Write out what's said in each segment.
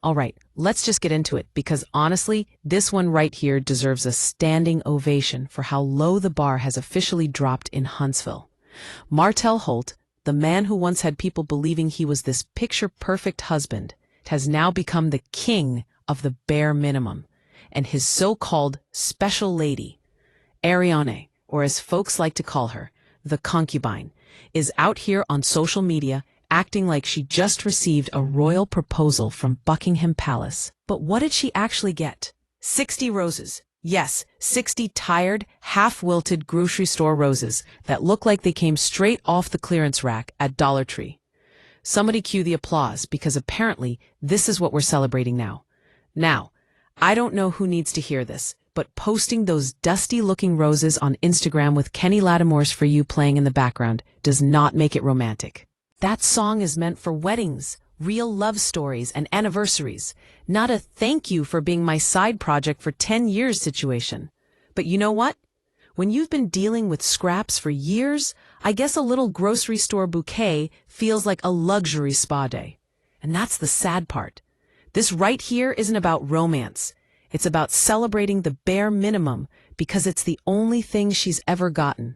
All right, let's just get into it because honestly, this one right here deserves a standing ovation for how low the bar has officially dropped in Huntsville. Martell Holt, the man who once had people believing he was this picture-perfect husband, has now become the king of the bare minimum, and his so-called special lady, Ariane, or as folks like to call her, the concubine, is out here on social media acting like she just received a royal proposal from Buckingham Palace. But what did she actually get? 60 roses. Yes, 60 tired, half-wilted grocery store roses that look like they came straight off the clearance rack at Dollar Tree. Somebody cue the applause because apparently this is what we're celebrating now. Now, I don't know who needs to hear this, but posting those dusty-looking roses on Instagram with Kenny Lattimore's For You playing in the background does not make it romantic. That song is meant for weddings, real love stories, and anniversaries, not a thank you for being my side project for 10 years situation. But you know what? When you've been dealing with scraps for years, I guess a little grocery store bouquet feels like a luxury spa day. And that's the sad part. This right here isn't about romance. It's about celebrating the bare minimum because it's the only thing she's ever gotten.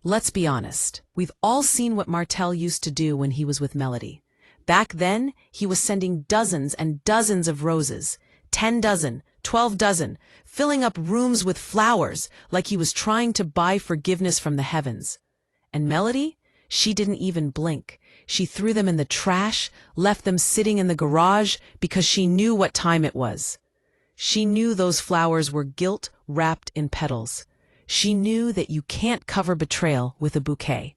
Let's be honest. We've all seen what Martell used to do when he was with Melody. Back then, he was sending dozens and dozens of roses, 10 dozen, 12 dozen, filling up rooms with flowers like he was trying to buy forgiveness from the heavens. And Melody? She didn't even blink. She threw them in the trash, left them sitting in the garage because she knew what time it was. She knew those flowers were guilt wrapped in petals. She knew that you can't cover betrayal with a bouquet.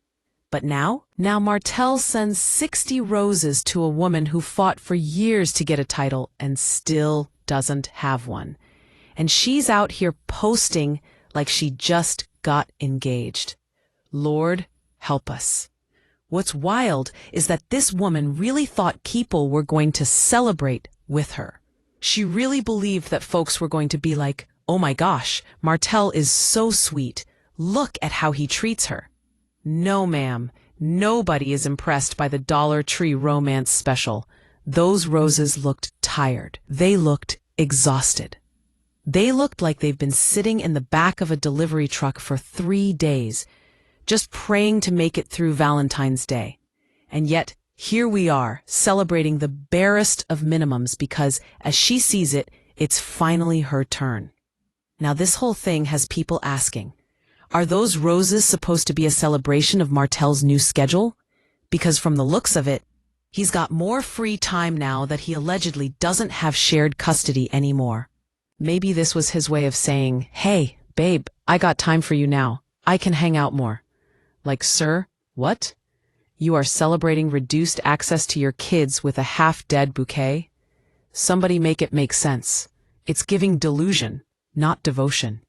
But now Martell sends 60 roses to a woman who fought for years to get a title and still doesn't have one. And she's out here posting like she just got engaged. Lord, help us. What's wild is that this woman really thought people were going to celebrate with her. She really believed that folks were going to be like, oh my gosh, Martell is so sweet. Look at how he treats her. No, ma'am. Nobody is impressed by the Dollar Tree romance special. Those roses looked tired. They looked exhausted. They looked like they've been sitting in the back of a delivery truck for 3 days, just praying to make it through Valentine's Day. And yet, here we are, celebrating the barest of minimums because, as she sees it, it's finally her turn. Now this whole thing has people asking, are those roses supposed to be a celebration of Martell's new schedule? Because from the looks of it, he's got more free time now that he allegedly doesn't have shared custody anymore. Maybe this was his way of saying, hey, babe, I got time for you now. I can hang out more. Like, sir, what? You are celebrating reduced access to your kids with a half-dead bouquet? Somebody make it make sense. It's giving delusion, not devotion.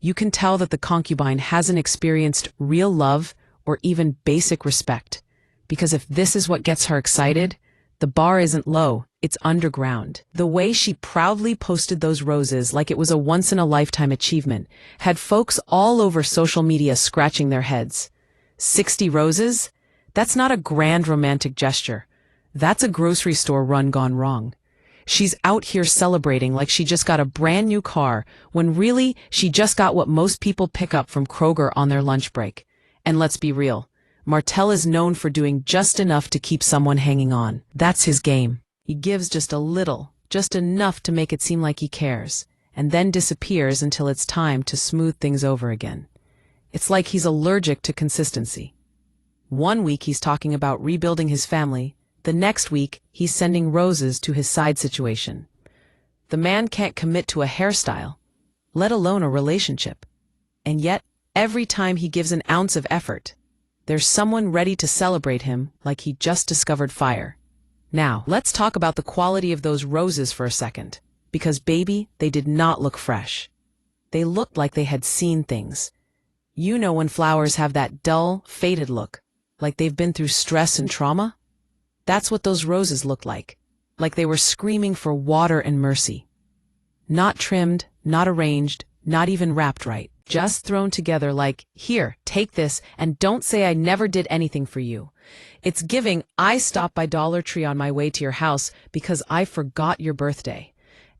You can tell that the concubine hasn't experienced real love or even basic respect, because if this is what gets her excited, the bar isn't low, it's underground. The way she proudly posted those roses like it was a once-in-a-lifetime achievement had folks all over social media scratching their heads. 60 roses? That's not a grand romantic gesture. That's a grocery store run gone wrong. She's out here celebrating like she just got a brand new car, when really she just got what most people pick up from Kroger on their lunch break. And let's be real, Martell is known for doing just enough to keep someone hanging on. That's his game. He gives just a little, just enough to make it seem like he cares, and then disappears until it's time to smooth things over again. It's like he's allergic to consistency. One week he's talking about rebuilding his family. The next week, he's sending roses to his side situation. The man can't commit to a hairstyle, let alone a relationship. And yet, every time he gives an ounce of effort, there's someone ready to celebrate him like he just discovered fire. Now, let's talk about the quality of those roses for a second, because baby, they did not look fresh. They looked like they had seen things. You know when flowers have that dull, faded look, like they've been through stress and trauma? That's what those roses looked like they were screaming for water and mercy. Not trimmed, not arranged, not even wrapped right. just thrown together like, here, take this, and don't say I never did anything for you. It's giving, I stopped by Dollar Tree on my way to your house because I forgot your birthday.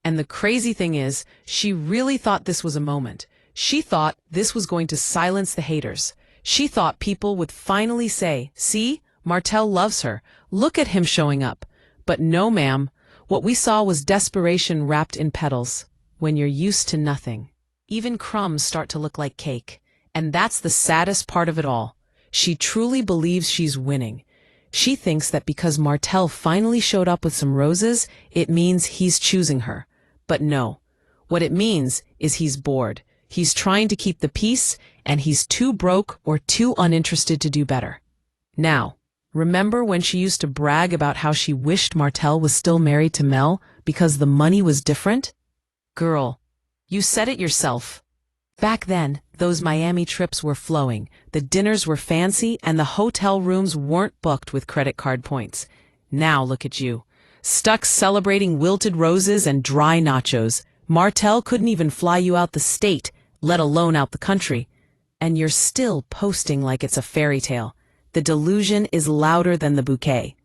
And the crazy thing is, she really thought this was a moment. She thought this was going to silence the haters. She thought people would finally say, see, Martell loves her. Look at him showing up. But no, ma'am. What we saw was desperation wrapped in petals. When you're used to nothing, even crumbs start to look like cake. And that's the saddest part of it all. She truly believes she's winning. She thinks that because Martell finally showed up with some roses, it means he's choosing her. But no. What it means is he's bored. He's trying to keep the peace, and he's too broke or too uninterested to do better. Now, remember when she used to brag about how she wished Martell was still married to Mel because the money was different? Girl, you said it yourself. Back then, those Miami trips were flowing, the dinners were fancy, and the hotel rooms weren't booked with credit card points. Now look at you, stuck celebrating wilted roses and dry nachos. Martell couldn't even fly you out the state, let alone out the country. And you're still posting like it's a fairy tale. The delusion is louder than the bouquet.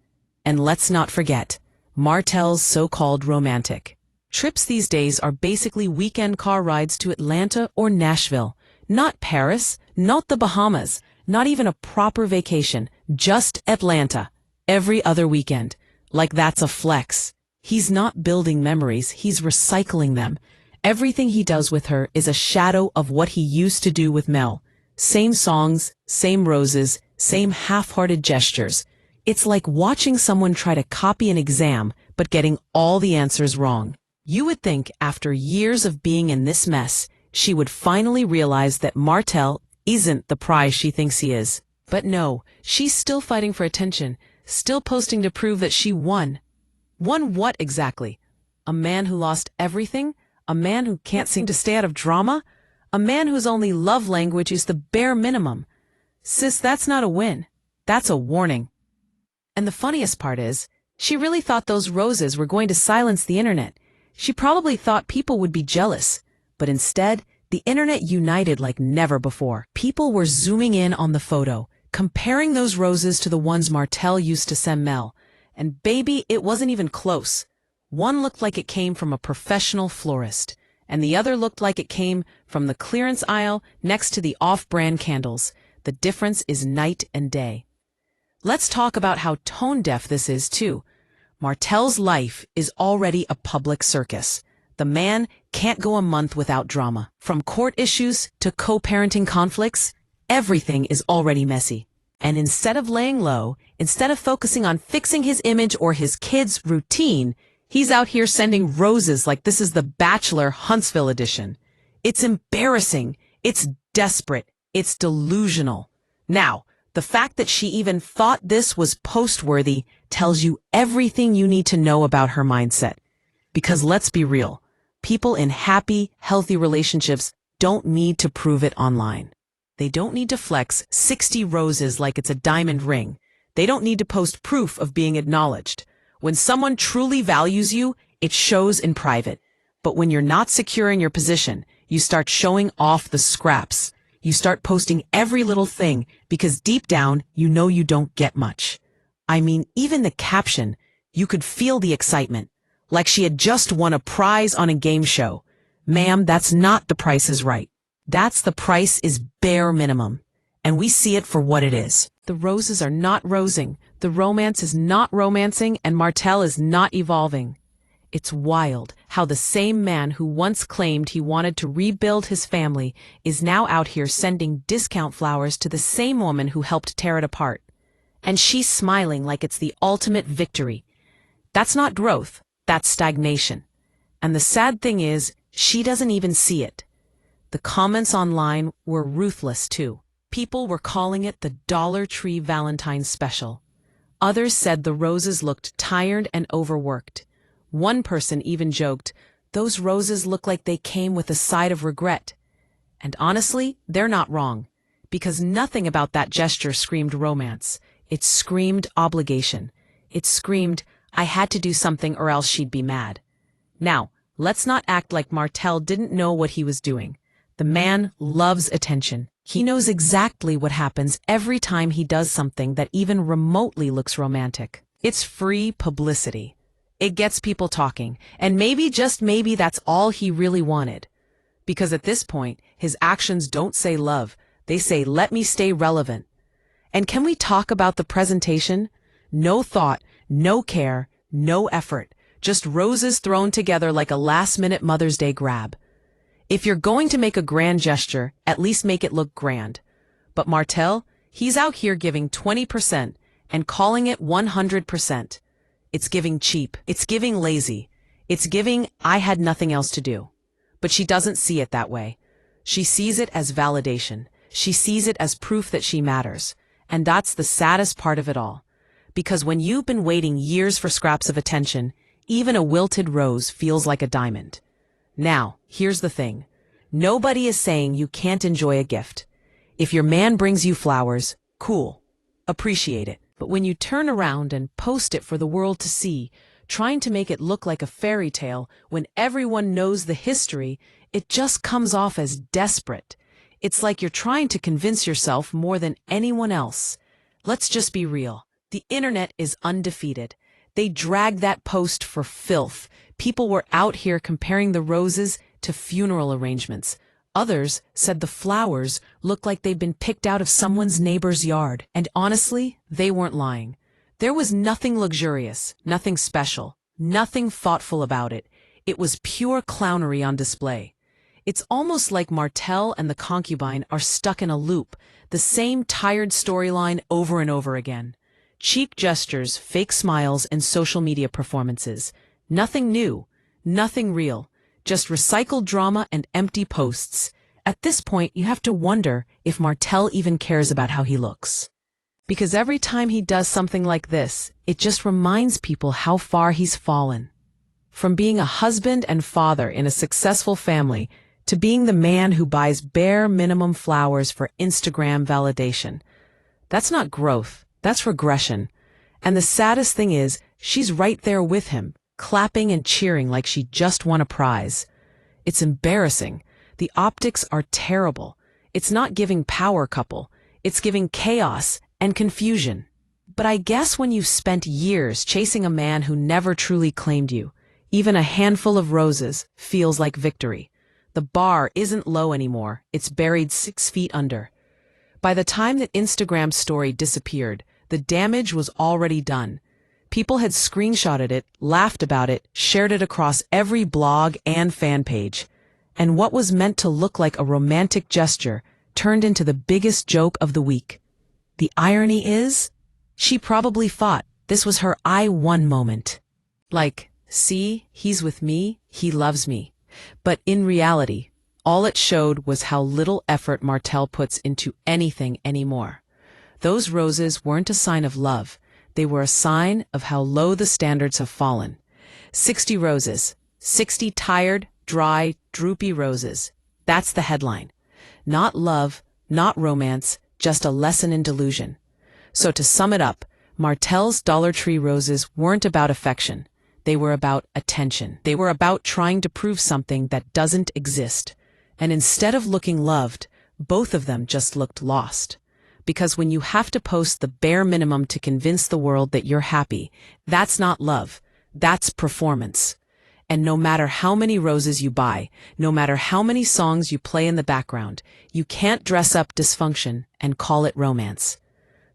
And let's not forget, Martell's so-called romantic. Trips these days are basically weekend car rides to Atlanta or Nashville. Not Paris, not the Bahamas, not even a proper vacation, just Atlanta. Every other weekend. Like that's a flex. He's not building memories, he's recycling them. Everything he does with her is a shadow of what he used to do with Mel. Same songs, same roses, same half-hearted gestures. It's like watching someone try to copy an exam, but getting all the answers wrong. You would think after years of being in this mess, she would finally realize that Martell isn't the prize she thinks he is. But no, she's still fighting for attention, still posting to prove that she won. Won what exactly? A man who lost everything? A man who can't seem to stay out of drama? A man whose only love language is the bare minimum. Sis, that's not a win. That's a warning. And the funniest part is, she really thought those roses were going to silence the internet. She probably thought people would be jealous. But instead, the internet united like never before. People were zooming in on the photo, comparing those roses to the ones Martell used to send Mel. And baby, it wasn't even close. One looked like it came from a professional florist, and the other looked like it came from the clearance aisle next to the off-brand candles. The difference is night and day. Let's talk about how tone-deaf this is, too. Martell's life is already a public circus. The man can't go a month without drama. From court issues to co-parenting conflicts, everything is already messy. And instead of laying low, instead of focusing on fixing his image or his kids' routine, he's out here sending roses like this is the Bachelor Huntsville edition. It's embarrassing. It's desperate. It's delusional. Now, the fact that she even thought this was post-worthy tells you everything you need to know about her mindset. Because let's be real, people in happy, healthy relationships don't need to prove it online. They don't need to flex 60 roses like it's a diamond ring. They don't need to post proof of being acknowledged. When someone truly values you, it shows in private. But when you're not secure in your position, you start showing off the scraps. You start posting every little thing because deep down, you know you don't get much. I mean, even the caption, you could feel the excitement. Like she had just won a prize on a game show. Ma'am, that's not The Price is Right. That's the price is bare minimum. And we see it for what it is. The roses are not rosing. The romance is not romancing, and Martell is not evolving. It's wild how the same man who once claimed he wanted to rebuild his family is now out here sending discount flowers to the same woman who helped tear it apart. And she's smiling like it's the ultimate victory. That's not growth, that's stagnation. And the sad thing is, she doesn't even see it. The comments online were ruthless too. People were calling it the Dollar Tree Valentine's Special. Others said the roses looked tired and overworked. One person even joked, "Those roses look like they came with a side of regret." And honestly, they're not wrong. Because nothing about that gesture screamed romance. It screamed obligation. It screamed, I had to do something or else she'd be mad. Now, let's not act like Martell didn't know what he was doing. The man loves attention. He knows exactly what happens every time he does something that even remotely looks romantic. It's free publicity. It gets people talking, and maybe, just maybe, that's all he really wanted. Because at this point, his actions don't say love, they say, let me stay relevant. And can we talk about the presentation? No thought, no care, no effort, just roses thrown together like a last-minute Mother's Day grab. If you're going to make a grand gesture, at least make it look grand. But Martell, he's out here giving 20% and calling it 100%. It's giving cheap. It's giving lazy. It's giving, I had nothing else to do. But she doesn't see it that way. She sees it as validation. She sees it as proof that she matters. And that's the saddest part of it all. Because when you've been waiting years for scraps of attention, even a wilted rose feels like a diamond. Now, here's the thing. Nobody is saying you can't enjoy a gift. If your man brings you flowers, cool. Appreciate it. But when you turn around and post it for the world to see, trying to make it look like a fairy tale when everyone knows the history, it just comes off as desperate. It's like you're trying to convince yourself more than anyone else. Let's just be real. The internet is undefeated. They dragged that post for filth. People were out here comparing the roses to funeral arrangements. Others said the flowers looked like they'd been picked out of someone's neighbor's yard. And honestly, they weren't lying. There was nothing luxurious, nothing special, nothing thoughtful about it. It was pure clownery on display. It's almost like Martell and the concubine are stuck in a loop, the same tired storyline over and over again. Cheap gestures, fake smiles, and social media performances. Nothing new, nothing real, just recycled drama and empty posts. At this point, you have to wonder if Martell even cares about how he looks. Because every time he does something like this, it just reminds people how far he's fallen. From being a husband and father in a successful family to being the man who buys bare minimum flowers for Instagram validation. That's not growth, that's regression. And the saddest thing is, she's right there with him, clapping and cheering like she just won a prize. It's embarrassing. The optics are terrible. It's not giving power couple. It's giving chaos and confusion. But I guess when you've spent years chasing a man who never truly claimed you, even a handful of roses feels like victory. The bar isn't low anymore. It's buried 6 feet under. By the time that Instagram's story disappeared, the damage was already done. People had screenshotted it, laughed about it, shared it across every blog and fan page. And what was meant to look like a romantic gesture turned into the biggest joke of the week. The irony is, she probably thought this was her I won moment. Like, see, he's with me, he loves me. But in reality, all it showed was how little effort Martell puts into anything anymore. Those roses weren't a sign of love. They were a sign of how low the standards have fallen. 60 roses. 60 tired, dry, droopy roses. That's the headline. Not love, not romance, just a lesson in delusion. So to sum it up, Martell's Dollar Tree roses weren't about affection. They were about attention. They were about trying to prove something that doesn't exist. And instead of looking loved, both of them just looked lost. Because when you have to post the bare minimum to convince the world that you're happy, that's not love. That's performance. And no matter how many roses you buy, no matter how many songs you play in the background, you can't dress up dysfunction and call it romance.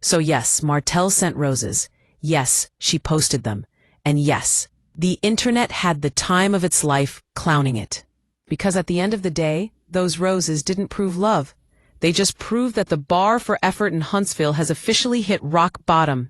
So yes, Martell sent roses. Yes, she posted them. And yes, the internet had the time of its life clowning it. Because at the end of the day, those roses didn't prove love. They just proved that the bar for effort in Huntsville has officially hit rock bottom.